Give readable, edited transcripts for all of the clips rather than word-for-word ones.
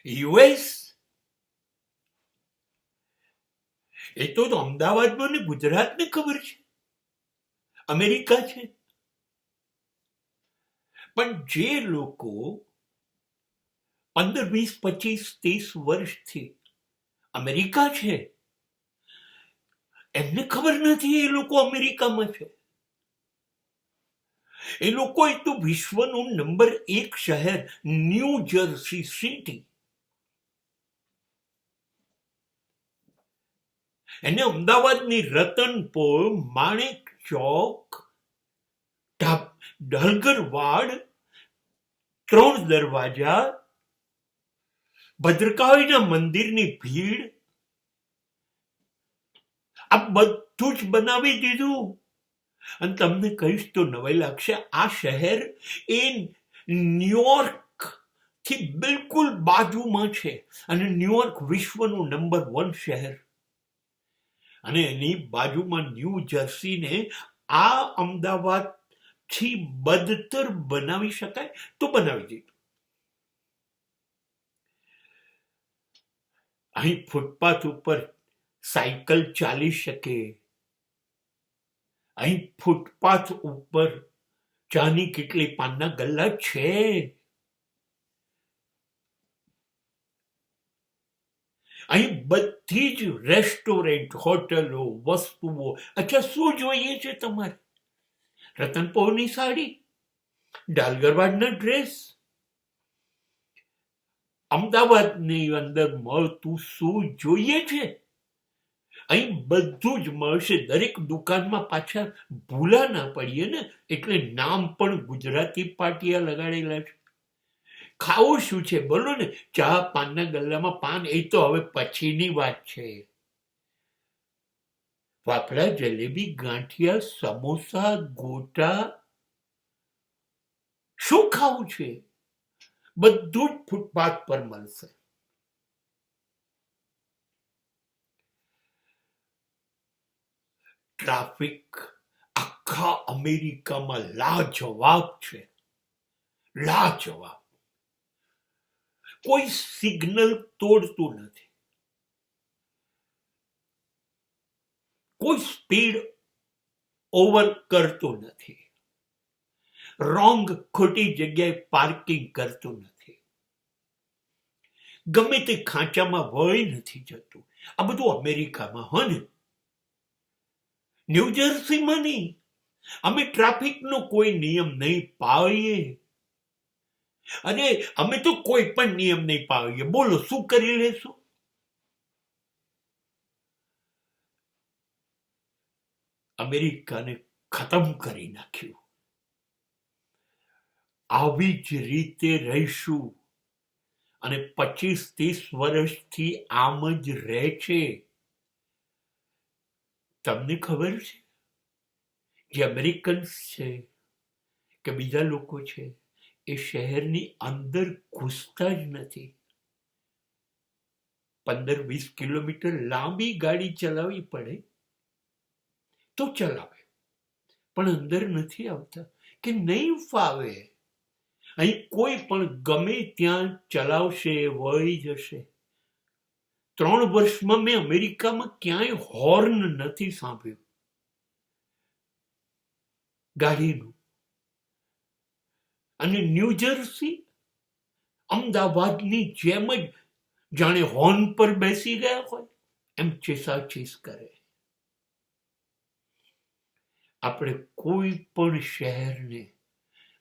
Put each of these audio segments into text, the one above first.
US એ તો અમદાવાદમાં ને ગુજરાતને ખબર છે, અમેરિકા છે. પણ જે લોકો 15, 20, 25, 30 વર્ષથી અમેરિકા છે, એમને ખબર નથી એ લોકો અમેરિકામાં છે. એ લોકોએ તો વિશ્વનું નંબર 1 શહેર ન્યૂ જર્સી સિટી, એને અમદાવાદની રતનપુર, માણેક ચોક, ઢલગરવાડ, 3 દરવાજા, ભદ્રકાળીના મંદિરની ભીડ, આ બધું જ બનાવી દીધું. અને તમને કહીશ તો નવાઈ લાગશે, આ શહેર એ ન્યુયોર્ક થી બિલકુલ બાજુમાં છે. અને ન્યુયોર્ક વિશ્વનું નંબર 1 શહેર, અને એની બાજુમાં ન્યૂ જર્સીને આ અમદાવાદ થી બદતર બનાવી શકાય તો બનાવી દીધું. અહીં ફૂટપાથ ઉપર સાયકલ ચાલી શકે, અહીં ફૂટપાથ ઉપર ચાની કેટલી પાનના ગલ્લા છે. અહીં બધી જ રેસ્ટોરન્ટ, હોટલો, વસ્તુઓ. અચ્છા, શું જોઈએ છે તમારે? રતનપોરની સાડી, ડાલગરવાડના ડ્રેસ, અમદાવાદની અંદર મળતું શું જોઈએ છે અહીં બધું જ મળશે. દરેક દુકાનમાં પાછા ભૂલા ના પડીએ ને, એટલે નામ પણ ગુજરાતી પાટિયા લગાડેલા છે. ખાવું શું છે બોલો ને? ચા પાનના ગલ્લામાં પાન એ તો હવે પછીની વાત છે. ફાફડા, જલેબી, ગાંઠિયા, સમોસા, ગોટા, શું ખાવું છે બધું જ ફૂટપાથ પર મળશે. ટ્રાફિક આખા અમેરિકામાં લાજવાબ છે, લાજવાબ. કોઈ સિગ્નલ તોડતું નથી, કોઈ સ્પીડ ઓવર કરતું નથી, રોંગ ખોટી જગ્યાએ પાર્કિંગ કરતું નથી, ગમે તે ખાંચામાં વળી નથી જતું. આ બધું અમેરિકામાં હોય ને, ન્યૂ જર્સીમાં નહીં. અમે ટ્રાફિકનો કોઈ નિયમ નહીં પાળીએ, અને અમે તો કોઈ પણ નિયમ નહીં પાળીએ. બોલો શું કરી લેશું? અમેરિકાને ખતમ કરી નાખ્યું. આવી જ રીતે રહીશું, અને 25-30 વર્ષથી આમ જ રહે છે. તમને ખબર છે, જે અમેરિકન્સ છે કે બીજા લોકો છે, એ શહેરની અંદર ઘૂસતા જ નથી. 15-20 કિલોમીટર લાંબી ગાડી ચલાવવી પડે તો ચલાવે, પણ અંદર નથી આવતા કે નહીં ફાવે. અહીં કોઈ પણ ગમે ત્યાં ચલાવશે, વળી જશે. 3 વર્ષમાં મેં અમેરિકામાં ક્યાંય હોર્ન નથી સાંભળ્યું ગાડીનું. અને ન્યૂ જર્સી અમદાવાદની જેમ જ જાણે હોર્ન પર બેસી ગયા હોય એમ ચેસાચેસ કરે. આપણે કોઈ પણ શહેરને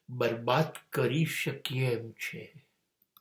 બરબાદ કરી શકીએ એમ છે.